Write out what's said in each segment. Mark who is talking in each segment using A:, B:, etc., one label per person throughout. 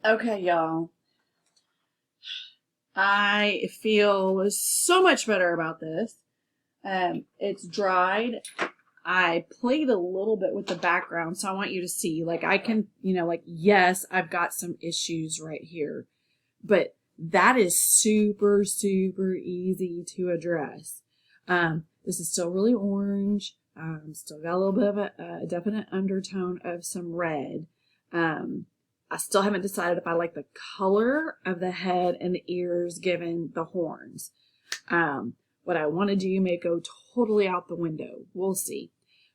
A: Okay, y'all. I feel so much better about this. It's dried. I played a little bit with the background, so I want you to see, like, I can, yes, I've got some issues right here, but that is super, super easy to address. This is still really orange. Still got a little bit of a definite undertone of some red. I still haven't decided if I like the color of the head and the ears given the horns. What I want to do may go totally out the window. We'll see.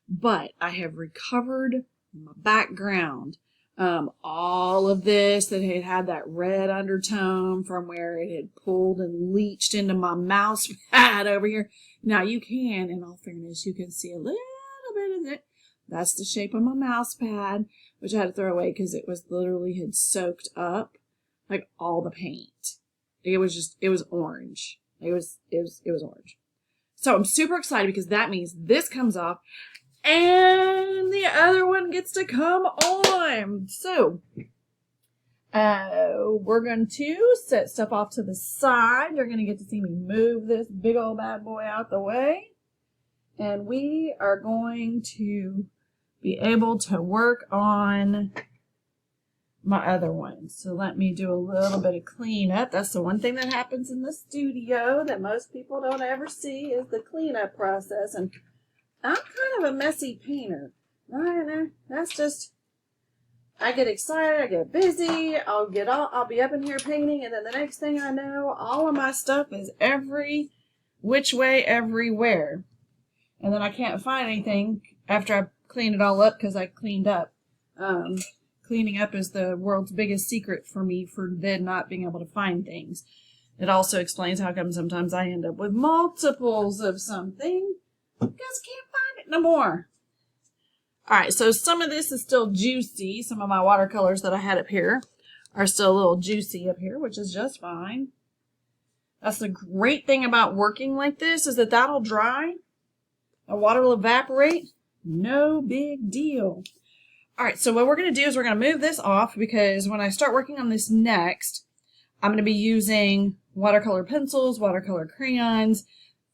A: But I have recovered my background. All of this that had that red undertone from where it had pulled and leached into my mouse pad over here. Now you can, in all fairness, you can see a little bit of it. That's the shape of my mouse pad, which I had to throw away because it was literally had soaked up like all the paint. It was orange. It was orange. So I'm super excited because that means this comes off and the other one gets to come on. So we're going to set stuff off to the side. You're going to get to see me move this big old bad boy out the way. And we are going to be able to work on my other one. So let me do a little bit of cleanup. That's the one thing that happens in the studio that most people don't ever see is the cleanup process. And I'm kind of a messy painter. That's just, I get excited, I get busy, I'll be up in here painting, and then the next thing I know, all of my stuff is every which way, everywhere. And then I can't find anything after I clean it all up because I cleaned up. Cleaning up is the world's biggest secret for me for then not being able to find things. It also explains how come sometimes I end up with multiples of something because I can't find it no more. All right, so some of this is still juicy. Some of my watercolors that I had up here are still a little juicy up here, which is just fine. That's the great thing about working like this is that that'll dry. The water will evaporate. No big deal. All right, so what we're going to do is we're going to move this off because when I start working on this next, I'm going to be using watercolor pencils, watercolor crayons,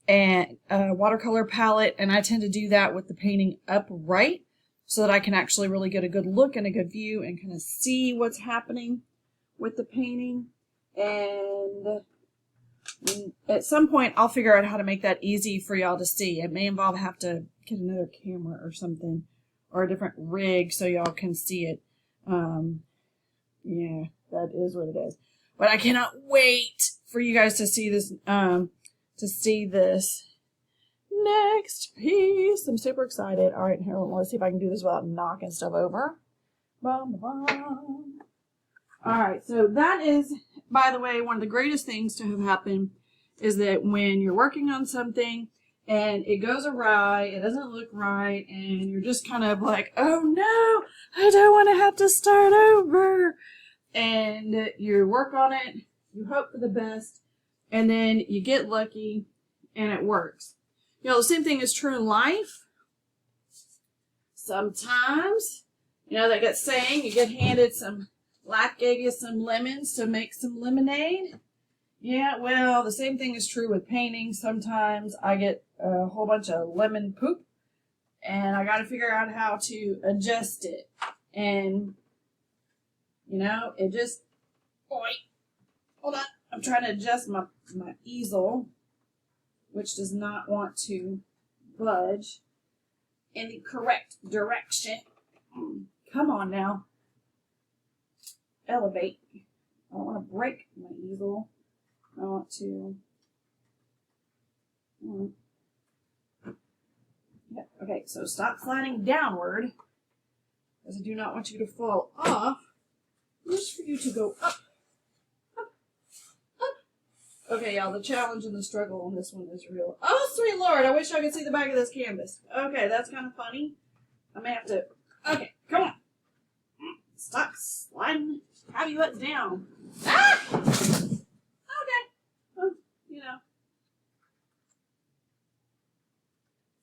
A: and a watercolor palette, and I tend to do that with the painting upright so that I can actually really get a good look and a good view and kind of see what's happening with the painting. And at some point, I'll figure out how to make that easy for y'all to see. It may involve have to get another camera or something, or a different rig so y'all can see it. Yeah, that is what it is. But I cannot wait for you guys to see this, next piece. I'm super excited. All right, here, let's see if I can do this without knocking stuff over. Bum, bum, bum. All right, so that is, by the way, one of the greatest things to have happened is that when you're working on something and it goes awry, it doesn't look right, and you're just kind of like, oh no, I don't want to have to start over. And you work on it, you hope for the best, and then you get lucky and it works. You know, the same thing is true in life. Sometimes, that good saying, you get handed life gave you some lemons to make some lemonade. Yeah, well, the same thing is true with painting. Sometimes I get a whole bunch of lemon poop, and I got to figure out how to adjust it. And, it just, hold on. I'm trying to adjust my easel, which does not want to budge in the correct direction. Come on now. Elevate. I don't want to break my easel. I want to. Yeah, okay, so stop sliding downward, because I do not want you to fall off. Just for you to go up, up, up. Okay, y'all, the challenge and the struggle on this one is real. Oh, sweet Lord, I wish I could see the back of this canvas. Okay, that's kind of funny. I may have to. Okay, come on. Stop sliding. How do you let down? Ah! Okay. Well,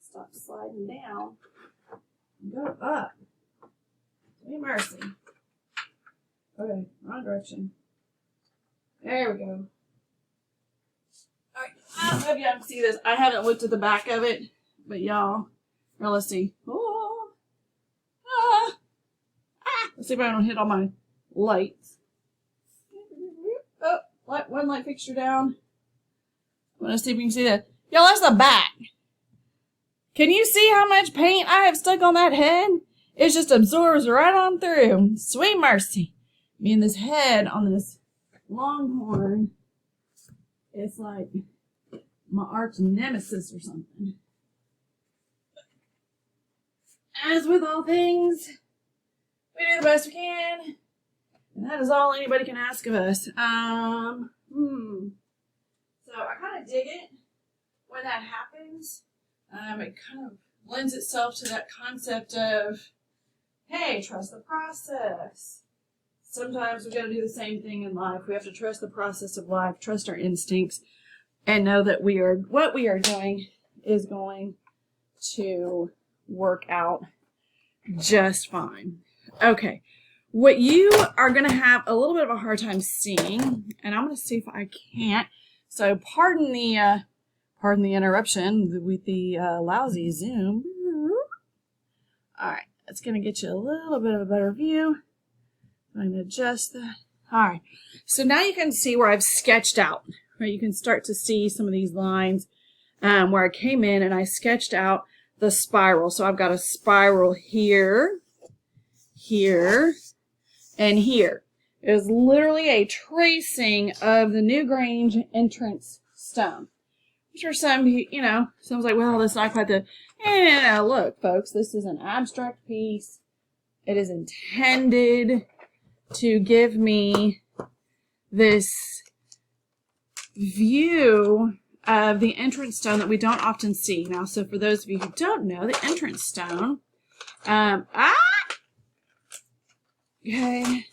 A: Stop sliding down. Go up. Be mercy. Okay, wrong direction. There we go. Alright, I don't know if y'all can see this. I haven't looked at the back of it, but y'all, here, let's see. Oh, let's see if I don't hit all my lights. Oh, one light fixture down. I want to see if you can see that. Y'all, that's the back. Can you see how much paint I have stuck on that head? It just absorbs right on through. Sweet mercy. Me and this head on this Longhorn, it's like my arch nemesis or something. As with all things, we do the best we can. And that is all anybody can ask of us. So I kind of dig it when that happens. It kind of lends itself to that concept of, hey, trust the process. Sometimes we got to do the same thing in life. We have to trust the process of life, trust our instincts, and know that what we are doing is going to work out just fine. Okay, what you are going to have a little bit of a hard time seeing, and I'm going to see if I can't. So pardon the interruption with the lousy zoom. All right, that's going to get you a little bit of a better view. I'm going to adjust that. All right, so now you can see where I've sketched out. Right, you can start to see some of these lines where I came in and I sketched out the spiral. So I've got a spiral here, here, and here. It is literally a tracing of the newgrange entrance stone. I'm sure some, someone's like, well, that's not quite the, no, look, folks, this is an abstract piece. It is intended to give me this view of the entrance stone that we don't often see. Now, so for those of you who don't know, the entrance stone, okay,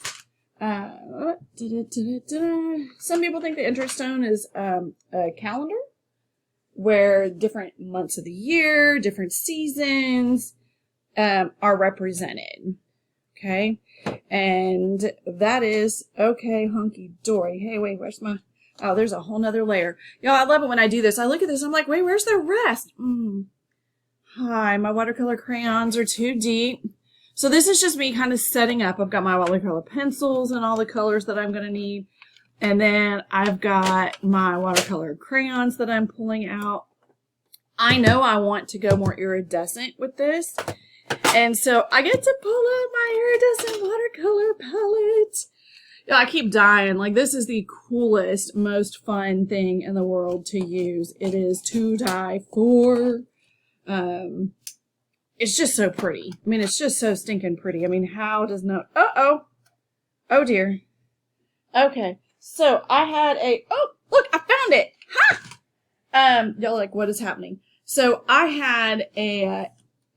A: some people think the entrance stone is a calendar where different months of the year, different seasons are represented. Okay, and that is okay, hunky dory. Hey, wait, where's my? Oh, there's a whole nother layer. Y'all, I love it when I do this. I look at this, I'm like, wait, where's the rest? Hi, my watercolor crayons are too deep. So this is just me kind of setting up. I've got my watercolor pencils and all the colors that I'm going to need. And then I've got my watercolor crayons that I'm pulling out. I know I want to go more iridescent with this. And so I get to pull out my iridescent watercolor palette. Yeah, I keep dying. Like, this is the coolest, most fun thing in the world to use. It is to die for. It's just so pretty. I mean, it's just so stinking pretty. I mean, how does no... Oh, dear. Okay. So, I had a... Oh, look, I found it! Ha! Y'all like, what is happening? So, I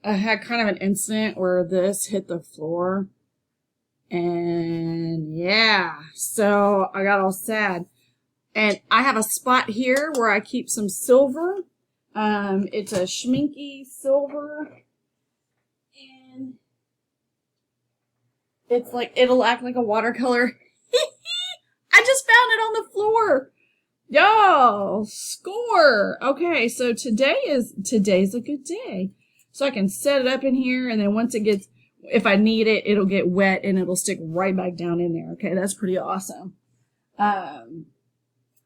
A: had kind of an incident where this hit the floor. And yeah, so I got all sad. And I have a spot here where I keep some silver. It's a schminky silver. And it's like, it'll act like a watercolor. I just found it on the floor. Y'all, score. Okay, so today's a good day. So I can set it up in here, and then once it gets, if I need it, it'll get wet and it'll stick right back down in there. Okay, that's pretty awesome.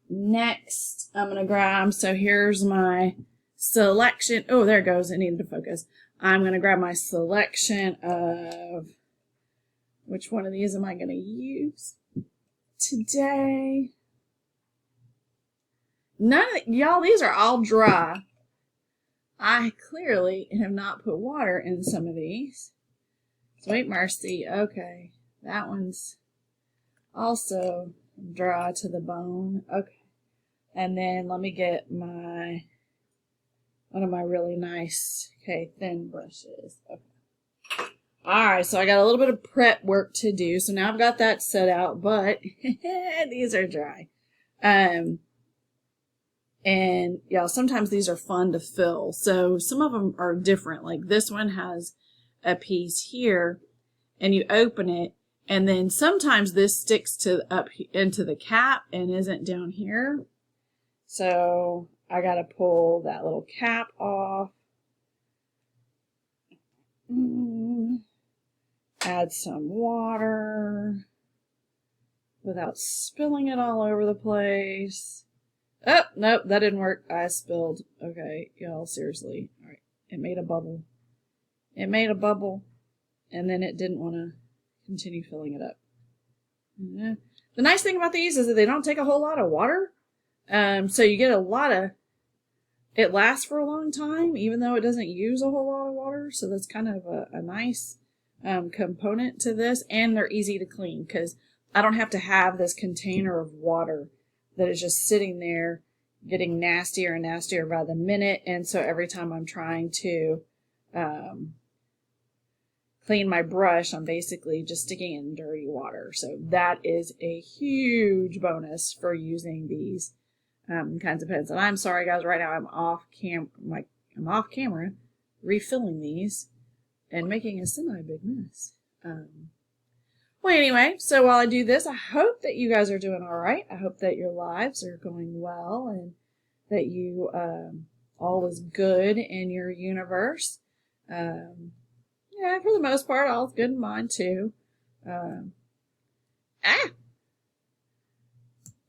A: Next, I'm going to grab, so here's my selection. Oh, there it goes. It needed to focus. I'm going to grab my selection of, which one of these am I going to use today? Y'all, these are all dry. I clearly have not put water in some of these. Sweet mercy. Okay. That one's also dry to the bone. Okay. And then let me get one of my really nice, thin brushes. Okay. Alright, so I got a little bit of prep work to do. So now I've got that set out, but these are dry. And yeah, sometimes these are fun to fill. So some of them are different. Like this one has a piece here, and you open it, And then sometimes this sticks to up into the cap and isn't down here. So I got to pull that little cap off. Add some water without spilling it all over the place. Oh, nope, that didn't work. I spilled. Okay, y'all, seriously. All right, it made a bubble. It made a bubble, and then it didn't want to continue filling it up. The nice thing about these is that they don't take a whole lot of water. So you get a lot of, it lasts for a long time, even though it doesn't use a whole lot of water. So that's kind of a nice component to this. And they're easy to clean because I don't have to have this container of water that is just sitting there getting nastier and nastier by the minute. And so every time I'm trying to clean my brush, I'm basically just sticking in dirty water. So that is a huge bonus for using these kinds of pens. And I'm sorry, guys, right now I'm off camera refilling these and making a semi-big mess. Well, anyway, so while I do this, I hope that you guys are doing all right. I hope that your lives are going well and that you all is good in your universe. Yeah, for the most part, all's good in mine too.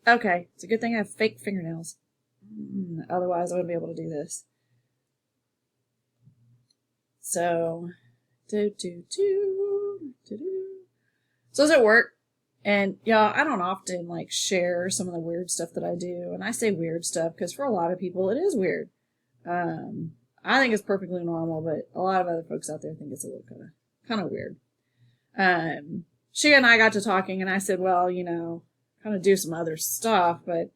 A: Okay, it's a good thing I have fake fingernails. Otherwise, I wouldn't be able to do this. So, so I was at work, and y'all, I don't often like share some of the weird stuff that I do, and I say weird stuff because for a lot of people it is weird. I think it's perfectly normal, but a lot of other folks out there think it's a little kind of weird. She and I got to talking, and I said, well, you know, kind of do some other stuff, but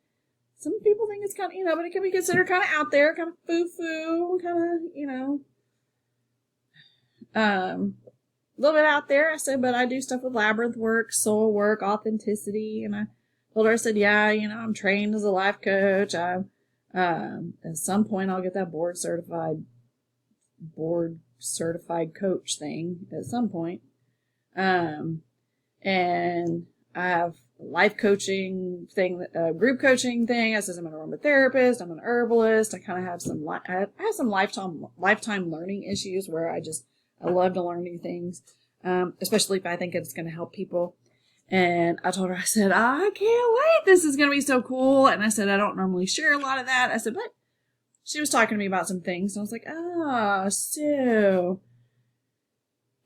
A: some people think it's kind of, you know, but it can be considered kind of out there, kind of foo-foo, kind of, you know, a little bit out there. I said, but I do stuff with labyrinth work, soul work, authenticity. And I told her, I said, yeah, you know, I'm trained as a life coach. At some point I'll get that board certified coach thing at some point. And I have a life coaching thing, group coaching thing. I said, I'm an aromatherapist. I'm an herbalist. I kind of have I have some lifetime learning issues where I love to learn new things, especially if I think it's going to help people. And I told her, I said, I can't wait. This is going to be so cool. And I said, I don't normally share a lot of that. I said, but she was talking to me about some things. And I was like, so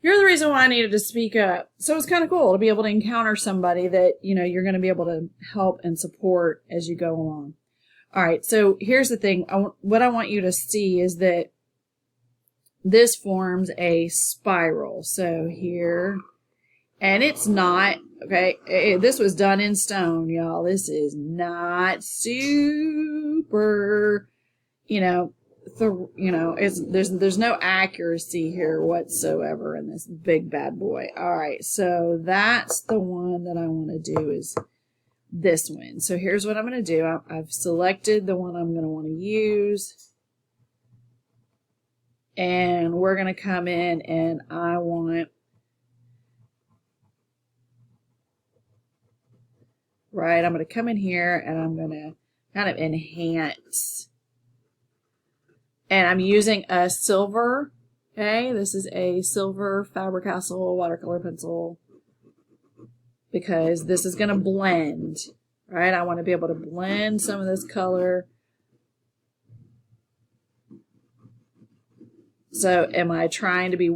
A: you're the reason why I needed to speak up. So it's kind of cool to be able to encounter somebody that, you know, you're going to be able to help and support as you go along. All right. So here's the thing. What I want you to see is that this forms a spiral. So here, and it's not, okay, this was done in stone, y'all. This is not super, you know, there's no accuracy here whatsoever in this big bad boy. All right, so that's the one that I want to do is this one. So here's what I'm going to do. I've selected the one I'm going to want to use. And we're going to come in and I want, right, I'm going to come in here and I'm going to kind of enhance. And I'm using a silver, okay? This is a silver Faber-Castell watercolor pencil because this is going to blend, right? I want to be able to blend some of this color. So am I trying to be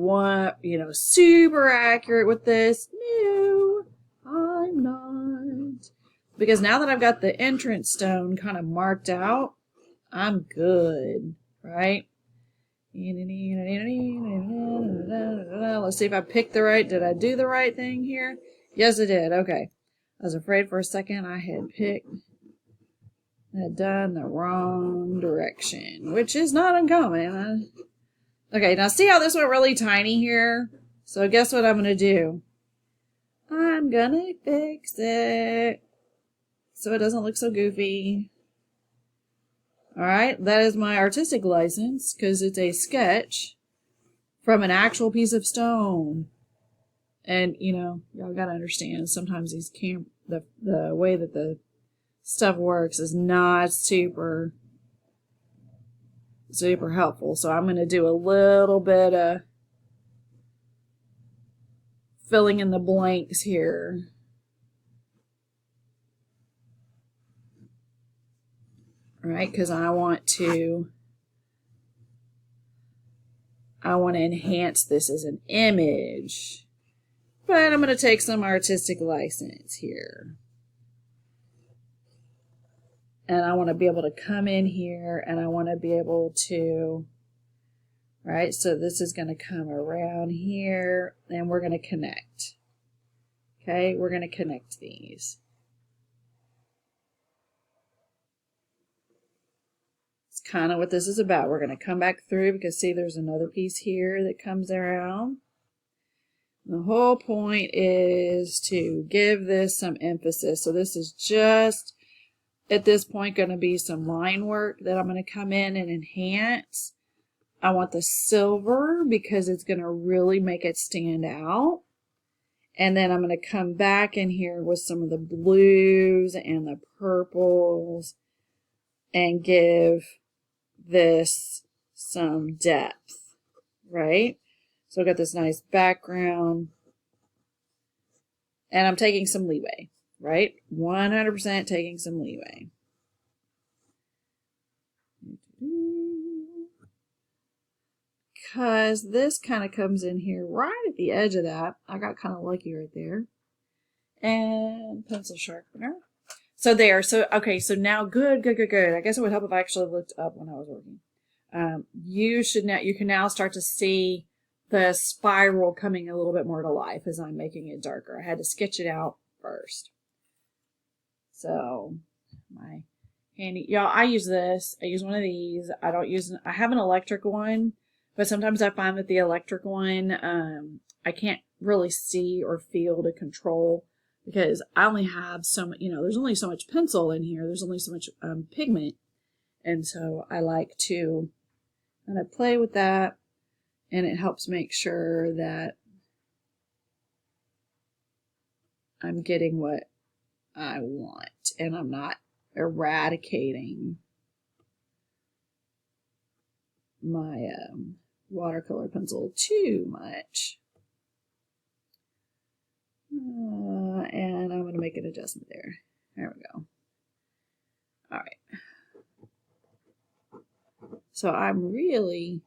A: super accurate with this? No, I'm not. Because now that I've got the entrance stone kind of marked out, I'm good, right? Let's see if I picked the right, did I do the right thing here? Yes, I did. Okay. I was afraid for a second I had done the wrong direction, which is not uncommon. Okay, now see how this went really tiny here? So guess what I'm going to do? I'm going to fix it so it doesn't look so goofy. Alright, that is my artistic license because it's a sketch from an actual piece of stone. And, you know, y'all got to understand, sometimes these the way that the stuff works is not super helpful. So I'm going to do a little bit of filling in the blanks here. Right? Because I want to enhance this as an image. But I'm going to take some artistic license here. And I want to be able to come in here and I want to be able to, right? So this is going to come around here and we're going to connect. Okay, we're going to connect these. It's kind of what this is about. We're going to come back through because see there's another piece here that comes around. The whole point is to give this some emphasis. So this is just at this point going to be some line work that I'm going to come in and enhance. I want the silver because it's going to really make it stand out. And then I'm going to come back in here with some of the blues and the purples and give this some depth, right? So I've got this nice background and I'm taking some leeway, right? 100% taking some leeway. Because this kind of comes in here right at the edge of that. I got kind of lucky right there. And pencil sharpener. So there. So, okay. So now good. I guess it would help if I actually looked up when I was working. You can now start to see the spiral coming a little bit more to life as I'm making it darker. I had to sketch it out first. So my handy, y'all, I use this. I use one of these. I have an electric one. But sometimes I find that the electric one, I can't really see or feel to control because I only have so much, there's only so much pencil in here. There's only so much pigment. And so I like to kind of play with that and it helps make sure that I'm getting what I want and I'm not eradicating my watercolor pencil too much. And I'm going to make an adjustment there. There we go. All right. So I'm going to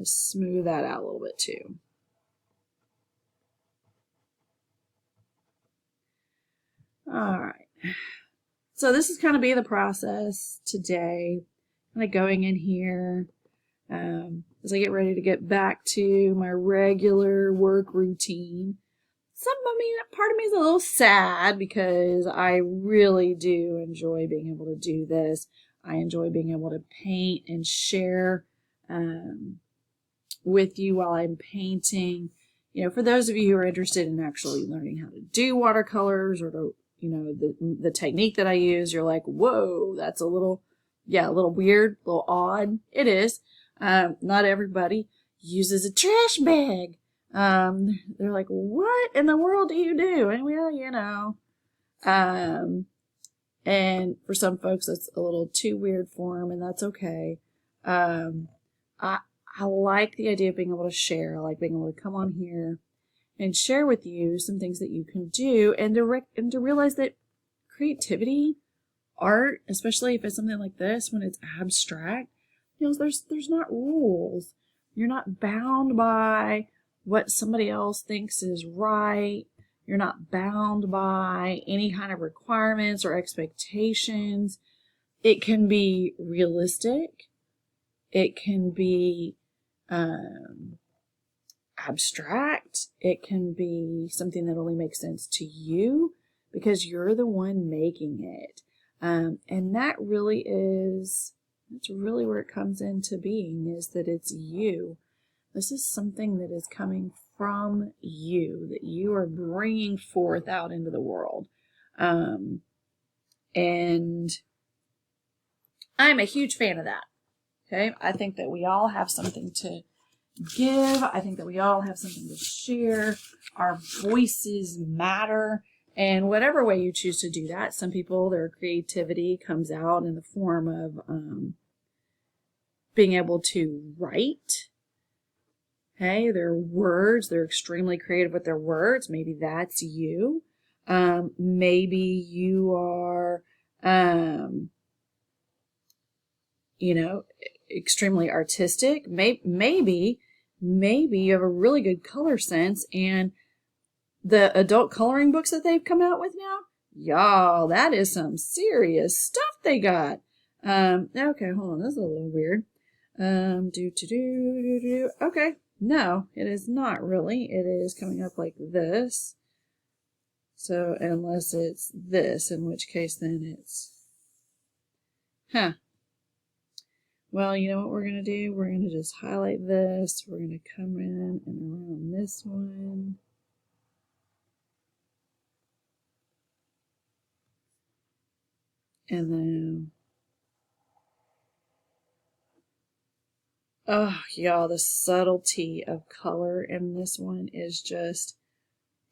A: smooth that out a little bit too. All right. So this is kind of be the process today. Kind of going in here. As I get ready to get back to my regular work routine. Part of me is a little sad because I really do enjoy being able to do this. I enjoy being able to paint and share with you while I'm painting. For those of you who are interested in actually learning how to do watercolors or the technique that I use, you're like, whoa, that's a little weird, a little odd. It is. Not everybody uses a trash bag. They're like, what in the world do you do? And well, and for some folks that's a little too weird for them and that's okay. I like the idea of being able to share. I like being able to come on here and share with you some things that you can do and to realize that creativity, art, especially if it's something like this, when it's abstract, there's not rules. You're not bound by what somebody else thinks is right. You're not bound by any kind of requirements or expectations. It can be realistic. It can be abstract. It can be something that only makes sense to you because you're the one making it. And that's really where it comes into being, is that it's you. This is something that is coming from you, that you are bringing forth out into the world. And I'm a huge fan of that. Okay. I think that we all have something to give. I think that we all have something to share. Our voices matter. And whatever way you choose to do that, some people, their creativity comes out in the form of being able to write. Okay, their words, they're extremely creative with their words. Maybe that's you. Maybe you are, you know, extremely artistic. Maybe you have a really good color sense, and the adult coloring books that they've come out with now, y'all, that is some serious stuff they got. Okay, hold on, this is a little weird. Okay, no, it is not really. It is coming up like this. So unless it's this, in which case then it's, Well, you know what we're going to do? We're going to just highlight this. We're going to come in and around this one. And then, oh, y'all, the subtlety of color in this one is just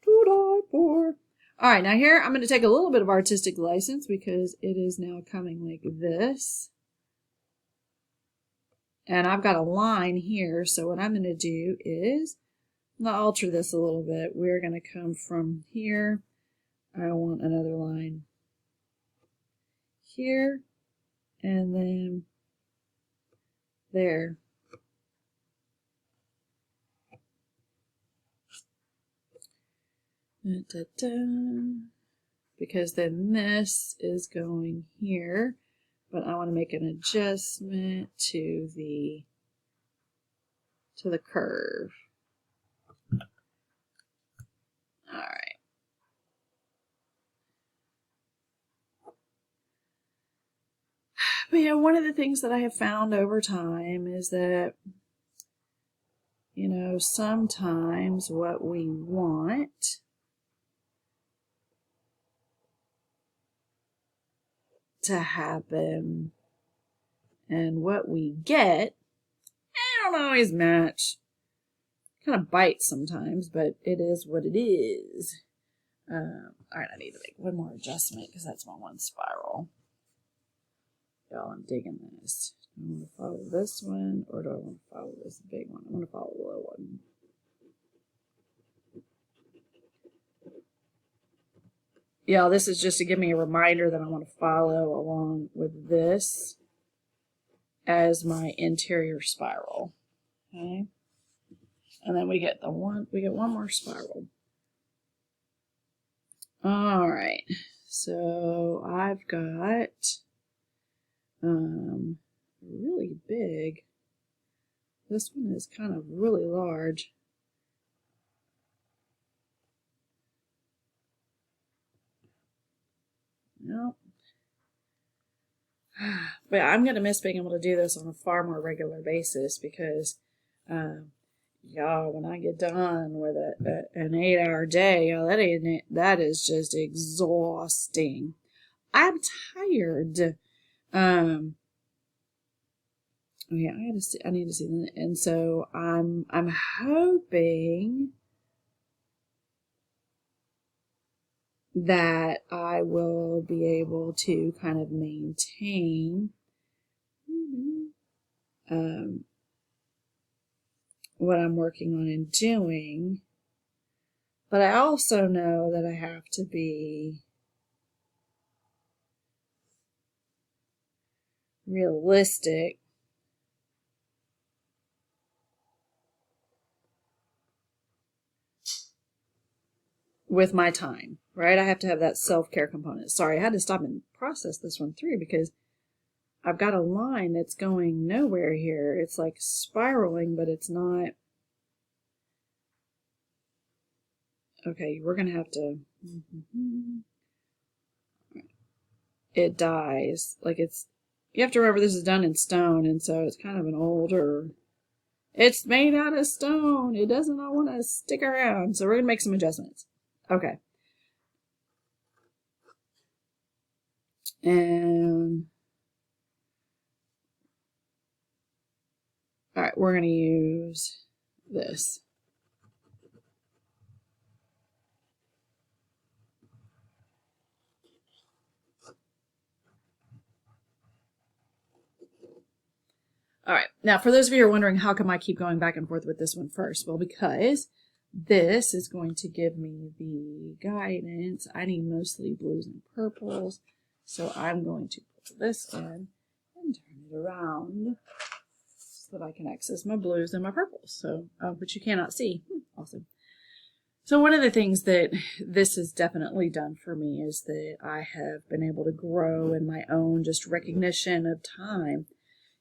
A: to die for. All right, now here I'm going to take a little bit of artistic license because it is now coming like this. And I've got a line here, so what I'm going to do is, I'm going to alter this a little bit. We're going to come from here. I want another line here, and then there. Da, da, da. Because then this is going here, but I want to make an adjustment to the curve. All right. But yeah, one of the things that I have found over time is that, you know, sometimes what we want to happen and what we get, I don't always match. Kind of bites sometimes, but it is what it is. All right, I need to make one more adjustment because that's my one spiral. Y'all, I'm digging this. Do I want to follow this one, or do I want to follow this big one? I want to follow the little one. Yeah, this is just to give me a reminder that I want to follow along with this as my interior spiral. Okay. And then we get one more spiral. All right. So I've got really big. This one is kind of really large. Nope. But I'm going to miss being able to do this on a far more regular basis because, y'all, when I get done with an 8-hour day, y'all, that is just exhausting. I'm tired. Yeah, I need to see that. And so I'm hoping that I will be able to kind of maintain what I'm working on and doing. But I also know that I have to be realistic with my time, right? I have to have that self-care component. Sorry, I had to stop and process this one through because I've got a line that's going nowhere here. It's like spiraling, but it's not. Okay, we're going to have to. It dies. Like it's. You have to remember this is done in stone, and so it's kind of an older. It's made out of stone. It does not want to stick around, so we're going to make some adjustments. Okay. And. All right, we're going to use this. All right, now for those of you who are wondering, how come I keep going back and forth with this one first? Well, because this is going to give me the guidance. I need mostly blues and purples, so I'm going to put this in and turn it around so that I can access my blues and my purples, so which you cannot see. Awesome. So one of the things that this has definitely done for me is that I have been able to grow in my own just recognition of time.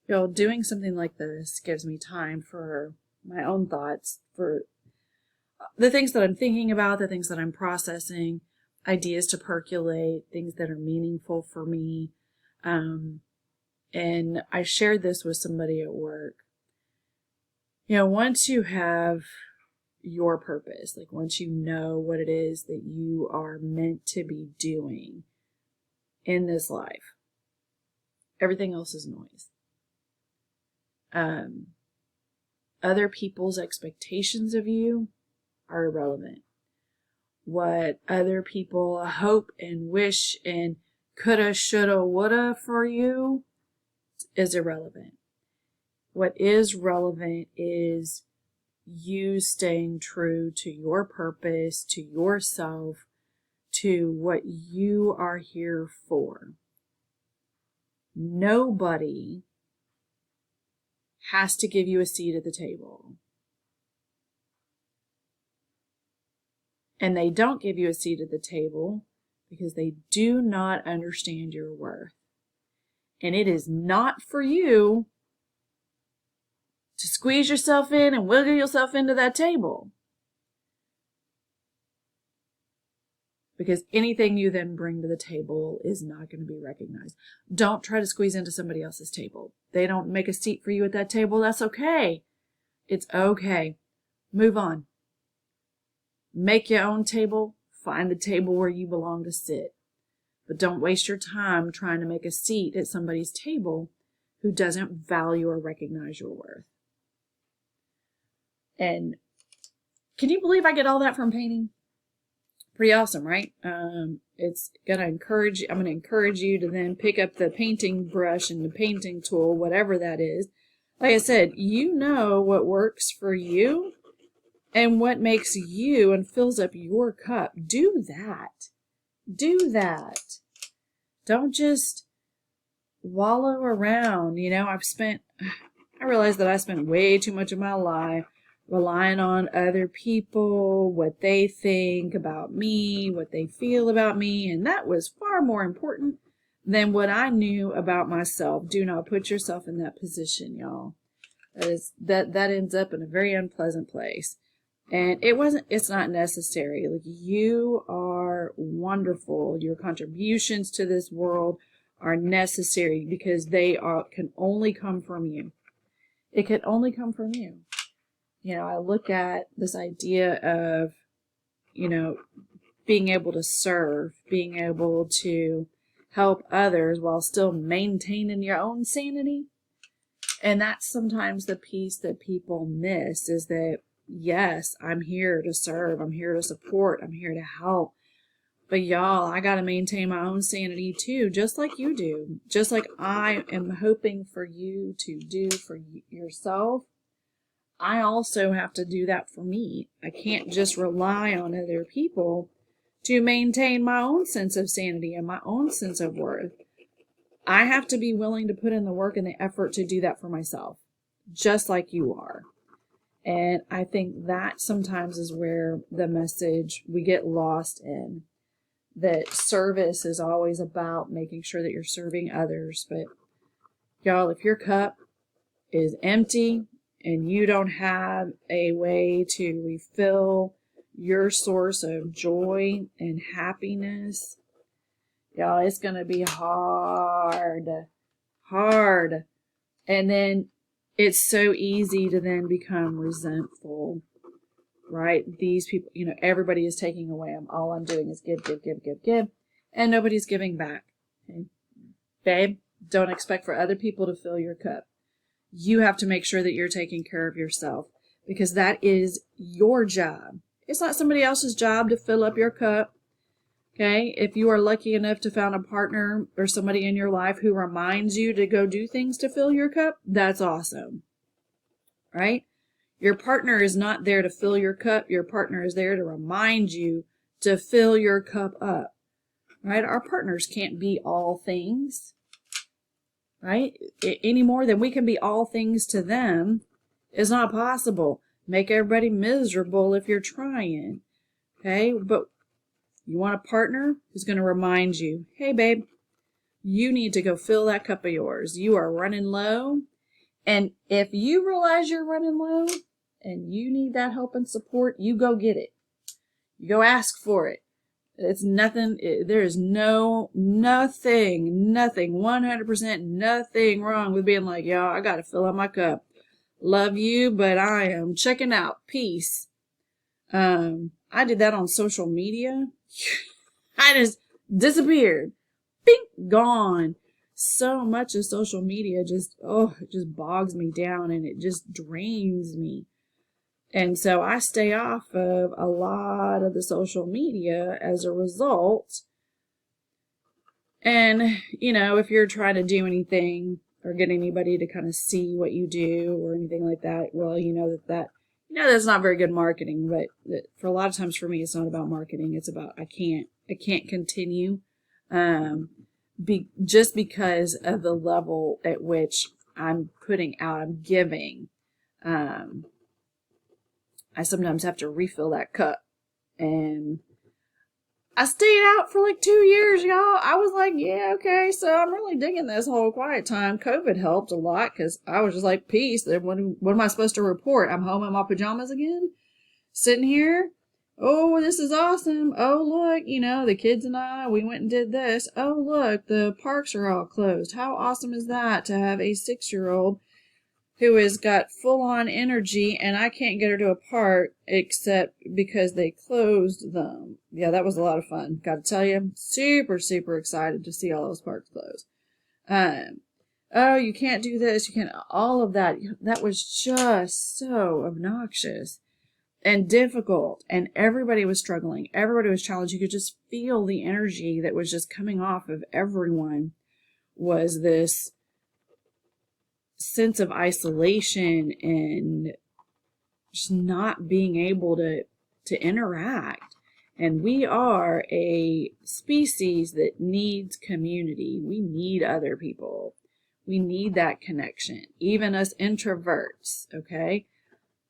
A: You know, doing something like this gives me time for my own thoughts, for the things that I'm thinking about, the things that I'm processing, ideas to percolate, things that are meaningful for me. And I shared this with somebody at work. You know, once you have your purpose, like once you know what it is that you are meant to be doing in this life, everything else is noise. Other people's expectations of you are irrelevant. What other people hope and wish and coulda, shoulda, woulda for you is irrelevant. What is relevant is you staying true to your purpose, to yourself, to what you are here for. Nobody has to give you a seat at the table. And they don't give you a seat at the table because they do not understand your worth. And it is not for you to squeeze yourself in and wiggle yourself into that table. Because anything you then bring to the table is not going to be recognized. Don't try to squeeze into somebody else's table. They don't make a seat for you at that table. That's okay. It's okay. Move on. Make your own table. Find the table where you belong to sit. But don't waste your time trying to make a seat at somebody's table who doesn't value or recognize your worth. And can you believe I get all that from painting? Pretty awesome, right? It's gonna encourage. I'm gonna encourage you to then pick up the painting brush and the painting tool, whatever that is. Like I said, you know what works for you and what makes you and fills up your cup. Do that. Do that. Don't just wallow around. You know, I realized that I spent way too much of my life relying on other people, what they think about me, what they feel about me, and that was far more important than what I knew about myself. Do not put yourself in that position, y'all. That ends up in a very unpleasant place. And it's not necessary. Like, you are wonderful. Your contributions to this world are necessary because can only come from you. It can only come from you. You know, I look at this idea of, you know, being able to serve, being able to help others while still maintaining your own sanity. And that's sometimes the piece that people miss, is that, yes, I'm here to serve, I'm here to support, I'm here to help. But y'all, I got to maintain my own sanity too, just like you do. Just like I am hoping for you to do for yourself. I also have to do that for me. I can't just rely on other people to maintain my own sense of sanity and my own sense of worth. I have to be willing to put in the work and the effort to do that for myself, just like you are. And I think that sometimes is where the message we get lost in, that service is always about making sure that you're serving others. But y'all, if your cup is empty and you don't have a way to refill your source of joy and happiness, y'all, it's going to be hard. And then it's so easy to then become resentful, right? These people, you know, everybody is taking away. All I'm doing is give, and nobody's giving back. Okay? Babe, don't expect for other people to fill your cup. You have to make sure that you're taking care of yourself. because that is your job. It's not somebody else's job to fill up your cup. Okay, if you are lucky enough to find a partner or somebody in your life who reminds you to go do things to fill your cup, that's awesome, right? Your partner is not there to fill your cup. Your partner is there to remind you to fill your cup up, right? Our partners can't be all things, right? Any more than we can be all things to them. It's not possible. Make everybody miserable if you're trying, okay? But you want a partner who's going to remind you, hey, babe, you need to go fill that cup of yours. You are running low. And if you realize you're running low and you need that help and support, you go get it. You go ask for it. It's nothing. There is nothing, 100% nothing wrong with being like, yo, I got to fill up my cup. Love you, but I am checking out. Peace. I did that on social media. I just disappeared. Bing, gone. So much of social media just bogs me down and it just drains me. And so I stay off of a lot of the social media as a result. And, if you're trying to do anything or get anybody to kind of see what you do or anything like that, well, that's not very good marketing. But for a lot of times for me, it's not about marketing. It's about I can't continue just because of the level at which I'm putting out, I'm giving. I sometimes have to refill that cup. And I stayed out for like 2 years, y'all. I was like, yeah, okay, so I'm really digging this whole quiet time. COVID helped a lot because I was just like, peace. What am I supposed to report? I'm home in my pajamas again? Sitting here? Oh, this is awesome. Oh, look, the kids and I, we went and did this. Oh, look, the parks are all closed. How awesome is that to have a 6-year-old who has got full-on energy, and I can't get her to a park except because they closed them. Yeah, that was a lot of fun. Got to tell you, super, super excited to see all those parks closed. Oh, you can't do this. You can't, all of that. That was just so obnoxious and difficult, and everybody was struggling. Everybody was challenged. You could just feel the energy that was just coming off of everyone was this sense of isolation and just not being able to interact. And we are a species that needs community. We need other people. We need that connection. Even us introverts, okay?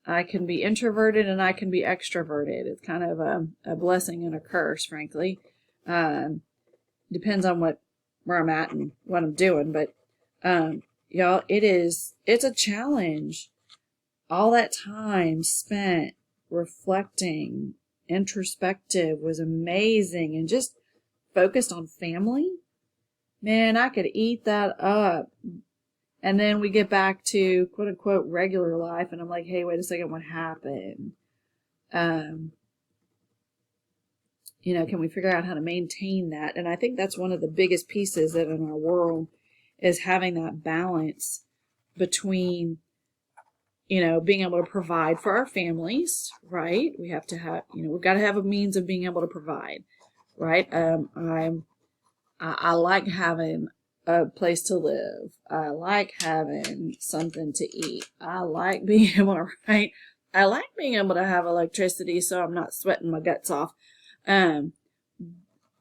A: I can be introverted and I can be extroverted. It's kind of a blessing and a curse, frankly. Depends on where I'm at and what I'm doing, but y'all, it's a challenge. All that time spent reflecting, introspective was amazing, and just focused on family. Man, I could eat that up. And then we get back to quote unquote regular life, and I'm like, hey, wait a second, what happened? Can we figure out how to maintain that? And I think that's one of the biggest pieces that in our world is having that balance between, being able to provide for our families, right? We have to have, we've got to have a means of being able to provide, right? I like having a place to live. I like having something to eat. I like being able to write. I like being able to have electricity so I'm not sweating my guts off.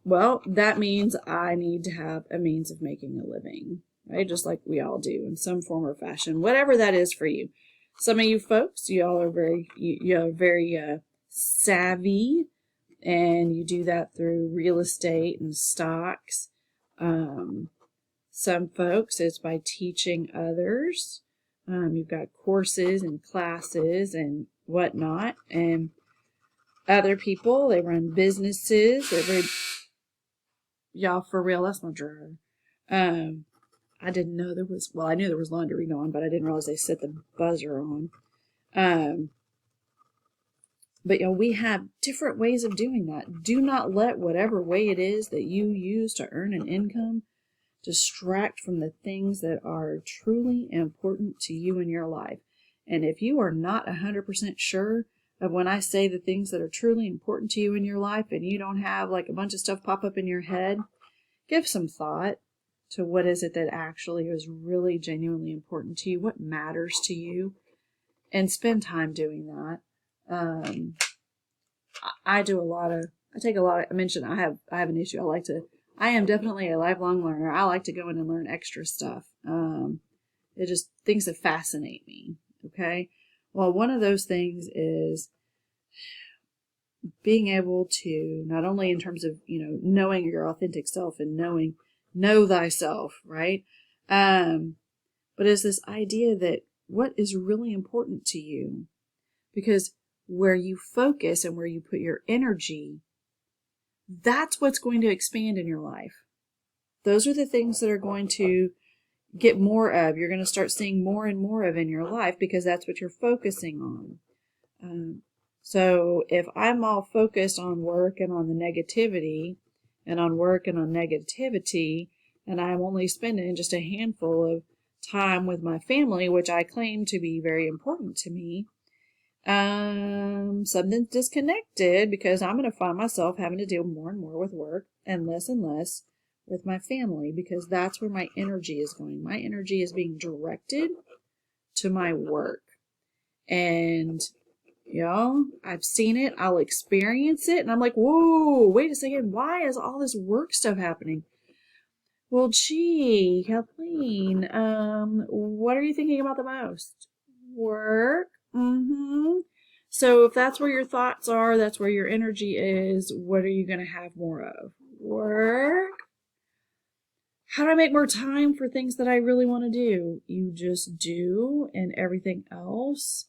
A: Well, that means I need to have a means of making a living, right? Just like we all do in some form or fashion, whatever that is for you. Some of you folks, y'all are very savvy, and you do that through real estate and stocks. Some folks, it's by teaching others. You've got courses and classes and whatnot. And other people, they run businesses. Y'all, for real, that's my dryer. I didn't know I knew there was laundry going, but I didn't realize they set the buzzer on. But we have different ways of doing that. Do not let whatever way it is that you use to earn an income distract from the things that are truly important to you in your life. And if you are not 100% sure of when I say the things that are truly important to you in your life, and you don't have like a bunch of stuff pop up in your head, give some thought to what is it that actually is really genuinely important to you, what matters to you, and spend time doing that. I mentioned I have an issue. I am definitely a lifelong learner. I like to go in and learn extra stuff. It just, things that fascinate me. Okay. Well, one of those things is being able to, not only in terms of, knowing your authentic self and know thyself, right? But is this idea that what is really important to you, because where you focus and where you put your energy, that's what's going to expand in your life. Those are the things that are going to get more of. You're going to start seeing more and more of in your life because that's what you're focusing on. So if I'm all focused on work and on the negativity and on work and on negativity, and I'm only spending just a handful of time with my family, which I claim to be very important to me, something's disconnected, because I'm going to find myself having to deal more and more with work and less with my family, because that's where my energy is going. My energy is being directed to my work. And, I've seen it, I'll experience it, and I'm like, whoa, wait a second, why is all this work stuff happening? Well, gee, Kathleen, what are you thinking about the most? Work? So if that's where your thoughts are, that's where your energy is, what are you going to have more of? Work? How do I make more time for things that I really want to do? You just do, and everything else,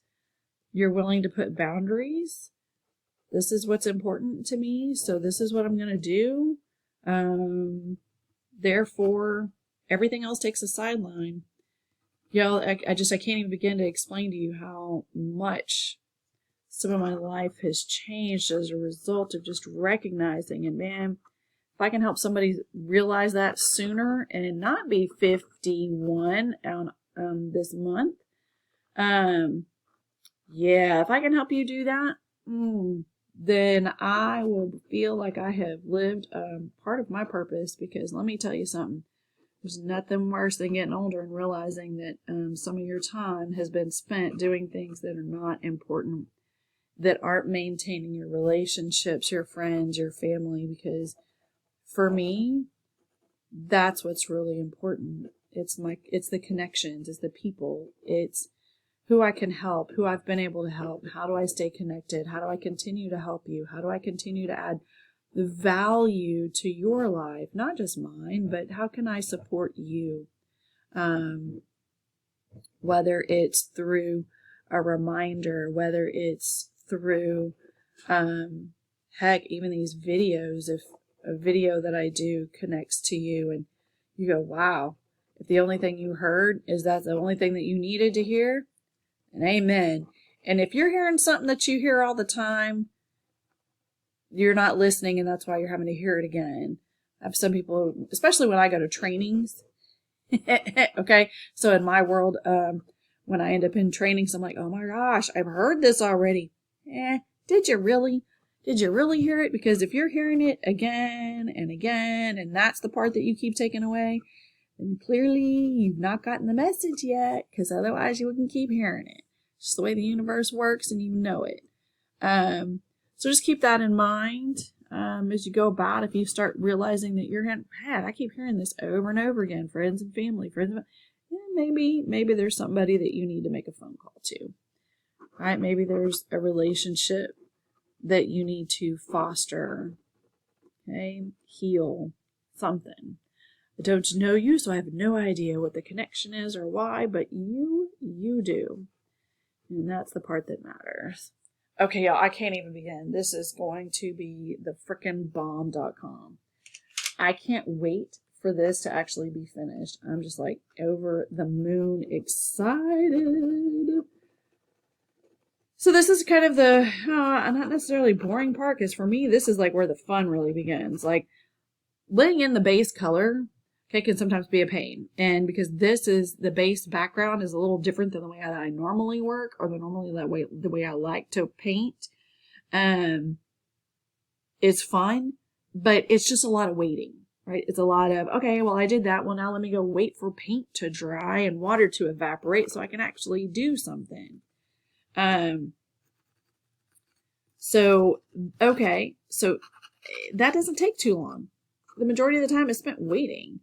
A: you're willing to put boundaries. This is what's important to me, so this is what I'm going to do. Therefore, everything else takes a sideline. I can't even begin to explain to you how much some of my life has changed as a result of just recognizing. And man, if I can help somebody realize that sooner and not be 51 on this month, if I can help you do that, then I will feel like I have lived part of my purpose. Because let me tell you something, there's nothing worse than getting older and realizing that some of your time has been spent doing things that are not important, that aren't maintaining your relationships, your friends, your family. Because for me, that's what's really important. It's the connections, it's the people, it's who I can help, who I've been able to help. How do I stay connected? How do I continue to help you? How do I continue to add the value to your life? Not just mine, but how can I support you? Whether it's through a reminder, whether it's through, even these videos, if a video that I do connects to you and you go, wow, if the only thing you heard is that's the only thing that you needed to hear, and amen. And if you're hearing something that you hear all the time, you're not listening, and that's why you're having to hear it again. I have some people, especially when I go to trainings. Okay. So in my world, when I end up in trainings, I'm like, oh my gosh, I've heard this already. Did you really? Did you really hear it? Because if you're hearing it again and again, and that's the part that you keep taking away, then clearly you've not gotten the message yet, because otherwise you wouldn't keep hearing it. It's just the way the universe works, and you know it. So just keep that in mind as you go about. If you start realizing that you're I keep hearing this over and over again, friends and family, maybe there's somebody that you need to make a phone call to. Right? Maybe there's a relationship that you need to foster, heal, something. I don't know you, so I have no idea what the connection is or why, but you do. And that's the part that matters. Okay, y'all, I can't even begin. This is going to be the frickin' bomb.com. I can't wait for this to actually be finished. I'm just like over the moon excited. So this is kind of the, not necessarily boring part, because for me, this is like where the fun really begins. Like laying in the base color. okay, can sometimes be a pain. And because this is the base background is a little different than the way that I normally work, or the way I like to paint. It's fun, but it's just a lot of waiting, right? It's a lot of, okay, well, I did that. Well, now let me go wait for paint to dry and water to evaporate so I can actually do something. So that doesn't take too long. The majority of the time is spent waiting.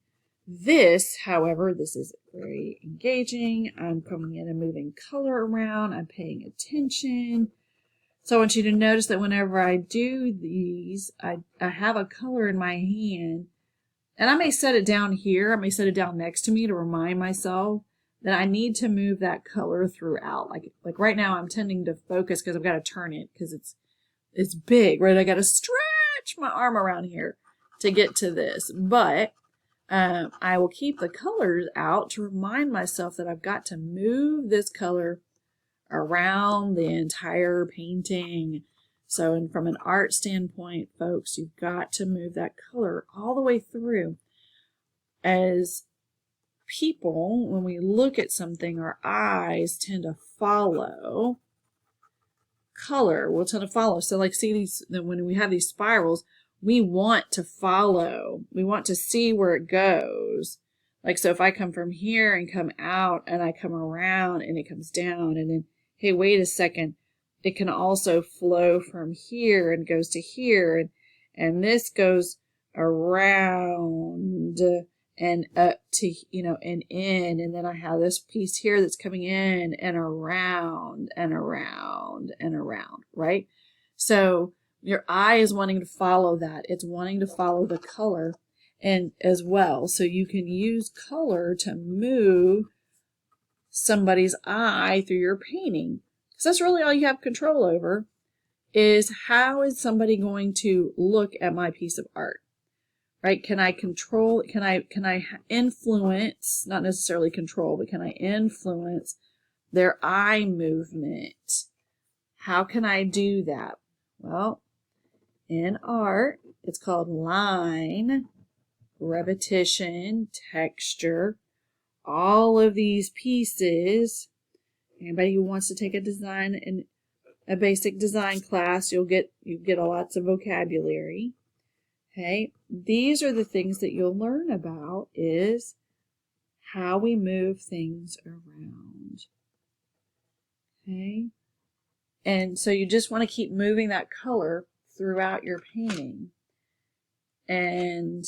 A: This, however, this is very engaging. I'm coming in and moving color around. I'm paying attention. So I want you to notice that whenever I do these, I have a color in my hand, and I may set it down here. I may set it down next to me to remind myself that I need to move that color throughout. Like right now, I'm tending to focus because I've got to turn it because it's big, right? I got to stretch my arm around here to get to this, but I will keep the colors out to remind myself that I've got to move this color around the entire painting. So, and from an art standpoint, folks, you've got to move that color all the way through. As people, when we look at something, our eyes tend to follow color. We'll tend to follow. So like see these, when we have these spirals, we want to follow. We want to see where it goes. Like, so if I come from here and come out and I come around and it comes down and then, hey, wait a second, it can also flow from here and goes to here and this goes around and up to, and in, and then I have this piece here that's coming in and around and around and around, right? So your eye is wanting to follow that. It's wanting to follow the color and as well. So you can use color to move somebody's eye through your painting. Because that's really all you have control over, is how is somebody going to look at my piece of art, right? Can I control, can I influence, not necessarily control, but can I influence their eye movement? How can I do that? Well, in art, it's called line, repetition, texture, all of these pieces. Anybody who wants to take a design and a basic design class, you get lots of vocabulary. Okay, these are the things that you'll learn about, is how we move things around. Okay, and so you just want to keep moving that color throughout your painting, and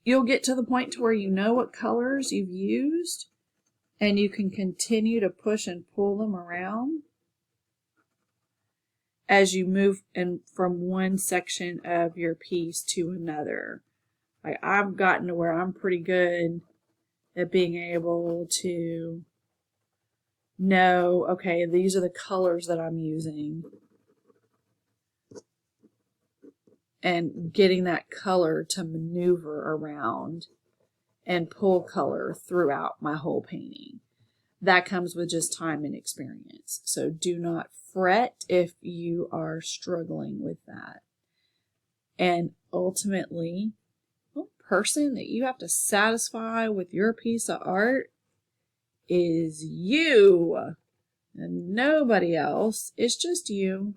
A: you'll get to the point to where you know what colors you've used, and you can continue to push and pull them around as you move from one section of your piece to another. Like, I've gotten to where I'm pretty good at being able to know, okay, these are the colors that I'm using, and getting that color to maneuver around and pull color throughout my whole painting. That comes with just time and experience. So do not fret if you are struggling with that. And ultimately, the person that you have to satisfy with your piece of art is you and nobody else. It's just you.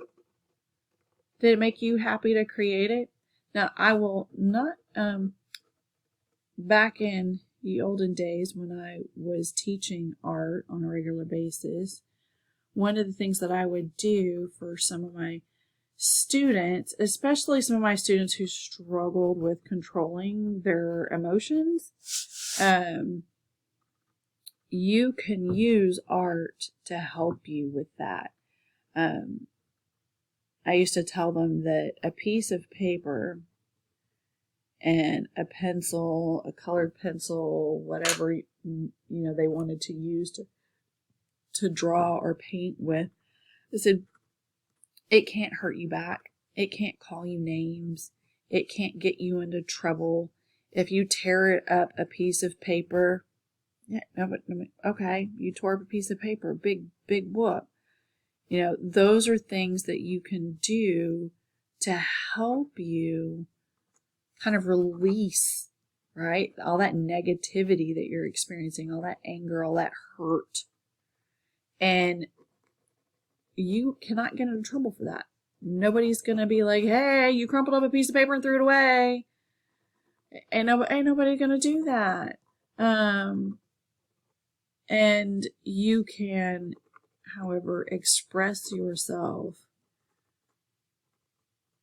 A: Did it make you happy to create it? Now, I will not, back in the olden days when I was teaching art on a regular basis, one of the things that I would do for some of my students, especially some of my students who struggled with controlling their emotions, you can use art to help you with that. I used to tell them that a piece of paper and a pencil, a colored pencil, whatever they wanted to use to draw or paint with, I said, it can't hurt you back. It can't call you names. It can't get you into trouble. If you tear up a piece of paper, okay, you tore up a piece of paper, big whoop. Those are things that you can do to help you kind of release, right? All that negativity that you're experiencing, all that anger, all that hurt. And you cannot get into trouble for that. Nobody's going to be like, hey, you crumpled up a piece of paper and threw it away. Ain't nobody going to do that. And you can, however, express yourself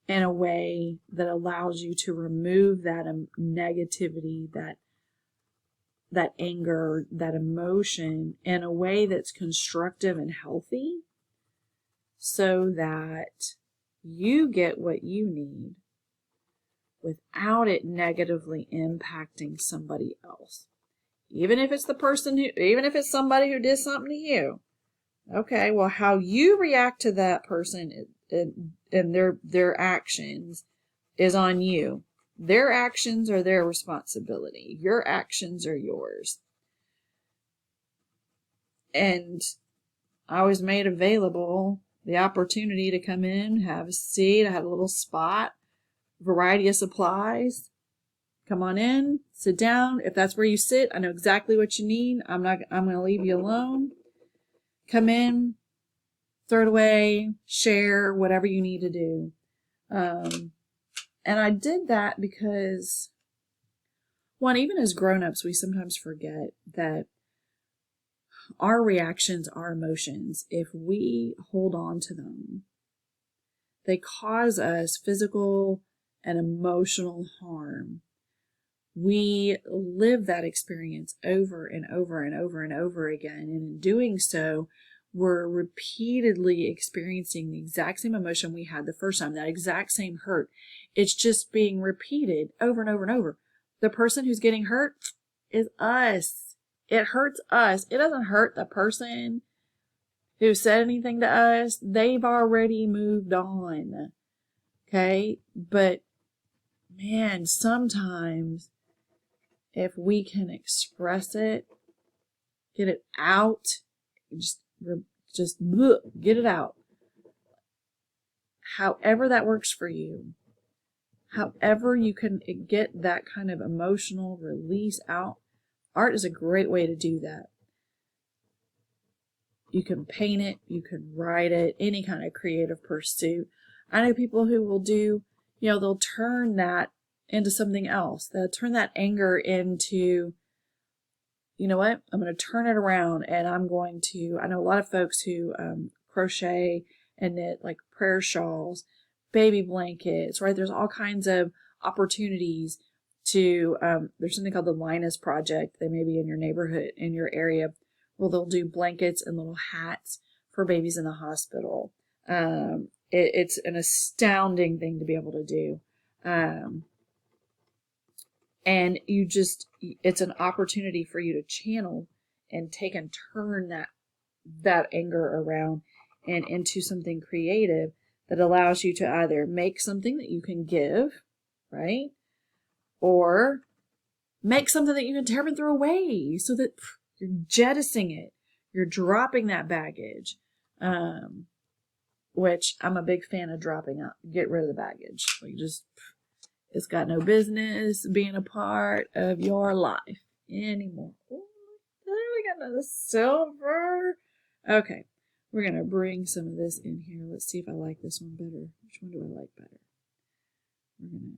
A: in a way that allows you to remove that negativity, that anger, that emotion in a way that's constructive and healthy, so that you get what you need without it negatively impacting somebody else. Even if it's somebody who did something to you. Okay, well, how you react to that person and their actions is on you. Their actions are their responsibility. Your actions are yours. And I was made available the opportunity to come in, have a seat. I had a little spot, variety of supplies. Come on in, sit down. If that's where you sit, I know exactly what you need. I'm going to leave you alone. Come in, throw it away, share, whatever you need to do. And I did that because, one, even as grown-ups, we sometimes forget that our reactions, our emotions, if we hold on to them, they cause us physical and emotional harm. We live that experience over and over and over and over again. And in doing so, we're repeatedly experiencing the exact same emotion we had the first time, that exact same hurt. It's just being repeated over and over and over. The person who's getting hurt is us. It hurts us. It doesn't hurt the person who said anything to us. They've already moved on. Okay? But man, sometimes if we can express it, get it out, just get it out. However that works for you, however you can get that kind of emotional release out, art is a great way to do that. You can paint it, you can write it, any kind of creative pursuit. I know people who will do, they'll turn that into something else. They'll turn that anger into, you know what, I'm going to turn it around and I know a lot of folks who crochet and knit like prayer shawls, baby blankets, right? There's all kinds of opportunities to, there's something called the Linus Project. They may be in your neighborhood, in your area, where they'll do blankets and little hats for babies in the hospital. It's an astounding thing to be able to do. And it's an opportunity for you to channel and take and turn that anger around and into something creative that allows you to either make something that you can give, right? Or make something that you can tear and throw away so that you're jettisoning it. You're dropping that baggage, which I'm a big fan of dropping out. Get rid of the baggage. It's got no business being a part of your life anymore. Oh, we got another silver. Okay, we're going to bring some of this in here. Let's see if I like this one better. Which one do I like better? We're going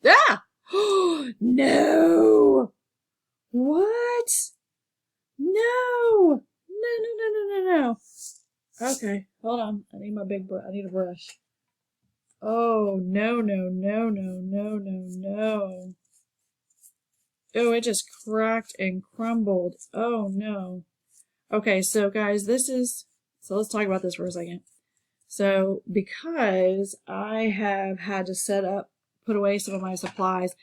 A: to... Ah! No! What? No! No. Okay, hold on. I need my big brush. I need a brush. Oh, no. Oh, it just cracked and crumbled. Oh, no. Okay, so guys, so let's talk about this for a second. So because I have had to put away some of my supplies,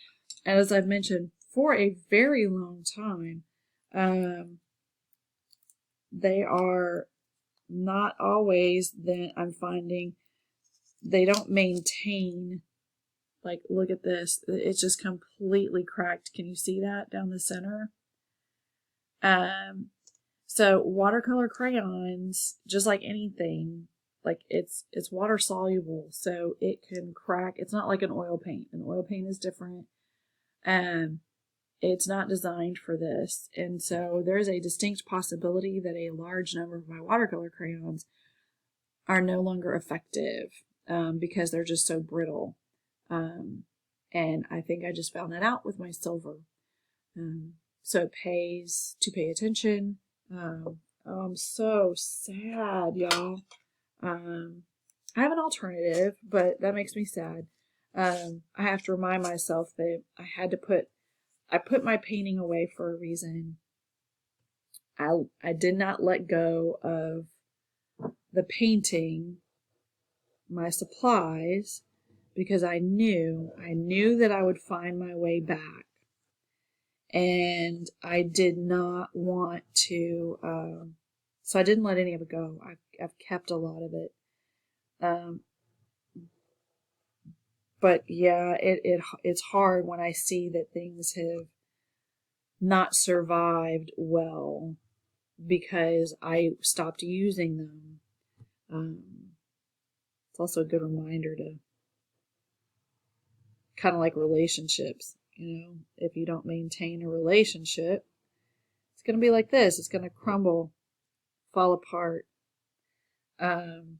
A: and as I've mentioned, for a very long time, they are not always, then I'm finding they don't maintain Like, look at this. It's just completely cracked. Can you see that down the center? So watercolor crayons, just like anything, like it's water soluble, so it can crack. It's not like an oil paint. An oil paint is different. It's not designed for this. And so there's a distinct possibility that a large number of my watercolor crayons are no longer effective because they're just so brittle. And I think I just found that out with my silver. So it pays to pay attention. I'm so sad, y'all. I have an alternative, but that makes me sad. I have to remind myself that I put my painting away for a reason. I did not let go of the painting, my supplies, because I knew that I would find my way back. And I did not want to, so I didn't let any of it go. I've kept a lot of it. But yeah, it's hard when I see that things have not survived well because I stopped using them. It's also a good reminder to kind of like relationships. If you don't maintain a relationship, it's going to be like this. It's going to crumble, fall apart. And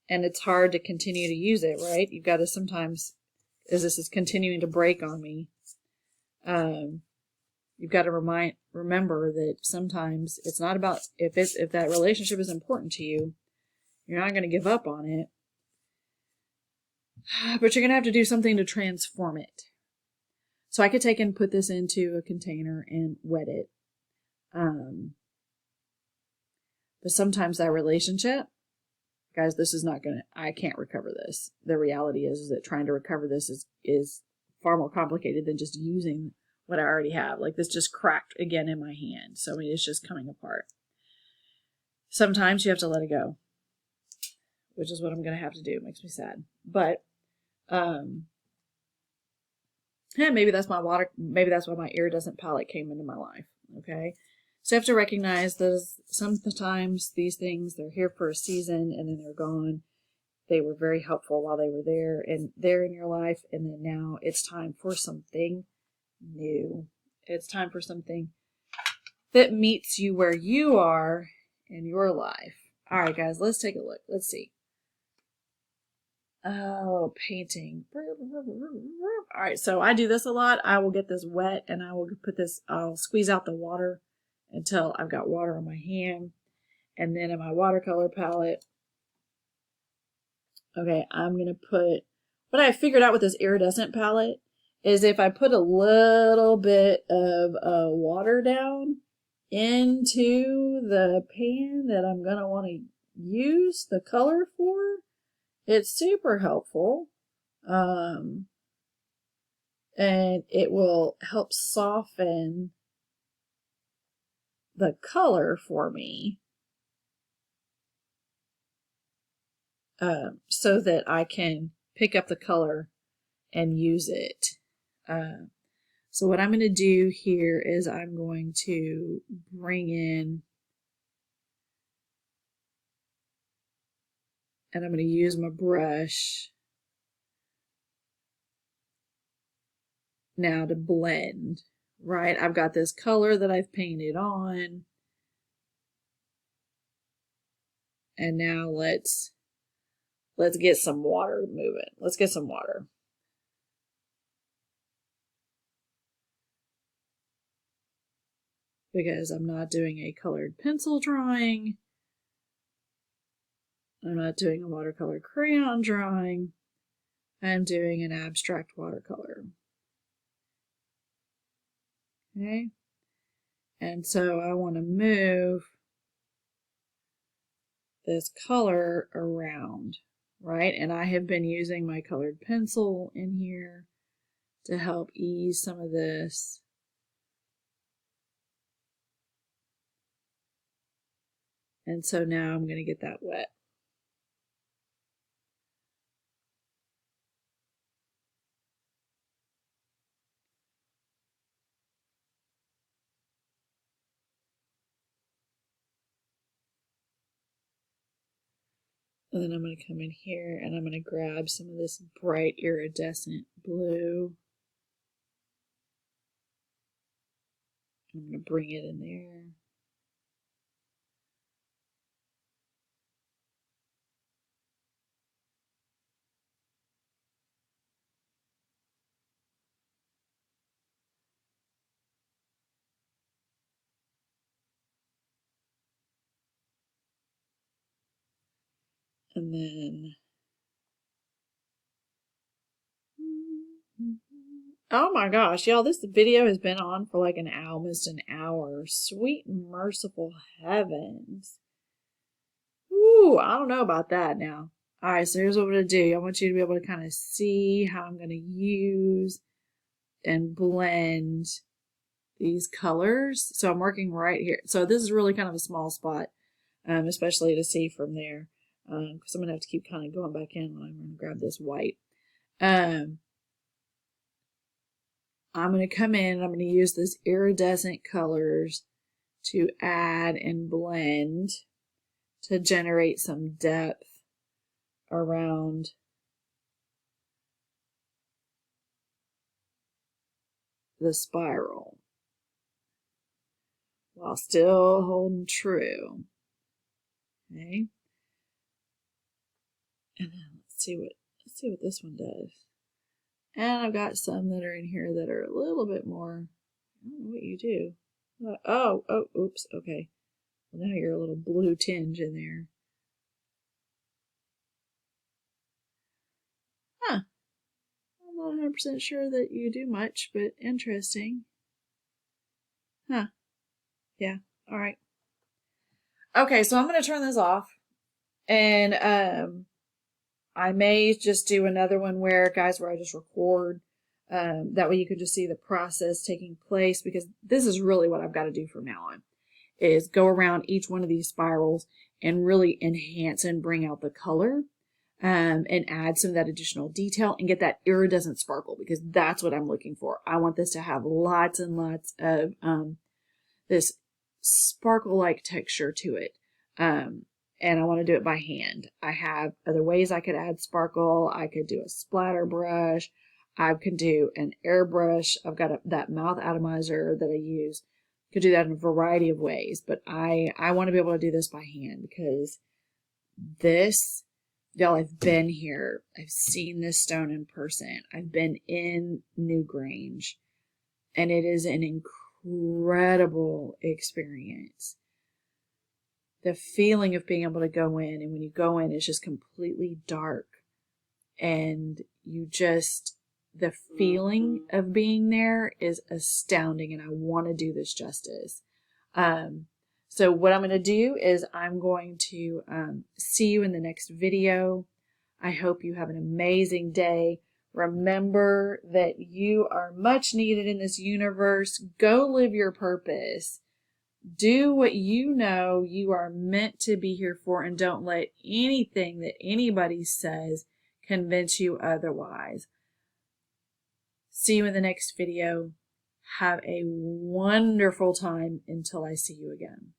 A: it's hard to continue to use it, right? You've got to sometimes, as this is continuing to break on me, you've got to remember that sometimes it's not about, if that relationship is important to you, you're not going to give up on it, but you're going to have to do something to transform it. So I could take and put this into a container and wet it. But sometimes that relationship, guys, this is not I can't recover this. The reality is that trying to recover this is far more complicated than just using what I already have. Like, this just cracked again in my hand. So, I mean, it's just coming apart. Sometimes you have to let it go, which is what I'm going to have to do. It makes me sad. But, yeah, maybe that's why my iridescent palette came into my life. Okay. So you have to recognize that sometimes these things, they're here for a season and then they're gone. They were very helpful while they were there in your life. And then now it's time for something new. It's time for something that meets you where you are in your life. All right, guys, let's take a look. Let's see. Oh, painting. All right, so I do this a lot. I will get this wet and I'll squeeze out the water until I've got water on my hand. And then in my watercolor palette, okay, I'm going to put, what I figured out with this iridescent palette is if I put a little bit of water down into the pan that I'm going to want to use the color for, it's super helpful. And it will help soften the color for me. So that I can pick up the color and use it. So what I'm going to do here is I'm going to bring in, and I'm going to use my brush now to blend, right? I've got this color that I've painted on. And now let's get some water moving. Let's get some water. Because I'm not doing a colored pencil drawing. I'm not doing a watercolor crayon drawing. I'm doing an abstract watercolor. Okay. And so I want to move this color around, right? And I have been using my colored pencil in here to help ease some of this. And so now I'm going to get that wet. And then I'm going to come in here and I'm going to grab some of this bright iridescent blue. I'm going to bring it in there. And then, oh my gosh, y'all, this video has been on for like almost an hour. Sweet merciful heavens. Ooh, I don't know about that now. All right, so here's what I'm going to do. I want you to be able to kind of see how I'm going to use and blend these colors. So I'm working right here. So this is really kind of a small spot, especially to see from there, because I'm going to have to keep kind of going back in when I'm going to grab this white. I'm going to come in and I'm going to use this iridescent colors to add and blend to generate some depth around the spiral while still holding true. Okay. And then let's see what this one does. And I've got some that are in here that are a little bit more, I don't know what you do. Oh, oops, okay. Well, now you're a little blue tinge in there. Huh. I'm not 100% sure that you do much, but interesting. Huh. Yeah, all right. Okay, so I'm going to turn this off. And I may just do another one where I just record. That way you can just see the process taking place, because this is really what I've got to do from now on, is go around each one of these spirals and really enhance and bring out the color, and add some of that additional detail and get that iridescent sparkle, because that's what I'm looking for. I want this to have lots and lots of this sparkle-like texture to it. And I want to do it by hand. I have other ways I could add sparkle. I could do a splatter brush. I could do an airbrush. I've got that mouth atomizer that I use. Could do that in a variety of ways, but I want to be able to do this by hand, because this, y'all, I've been here. I've seen this stone in person. I've been in Newgrange, and it is an incredible experience. The feeling of being able to go in, and when you go in, it's just completely dark, and the feeling of being there is astounding, and I want to do this justice. So what I'm going to do is I'm going to see you in the next video. I hope you have an amazing day. Remember that you are much needed in this universe. Go live your purpose. Do what you know you are meant to be here for, and don't let anything that anybody says convince you otherwise. See you in the next video. Have a wonderful time until I see you again.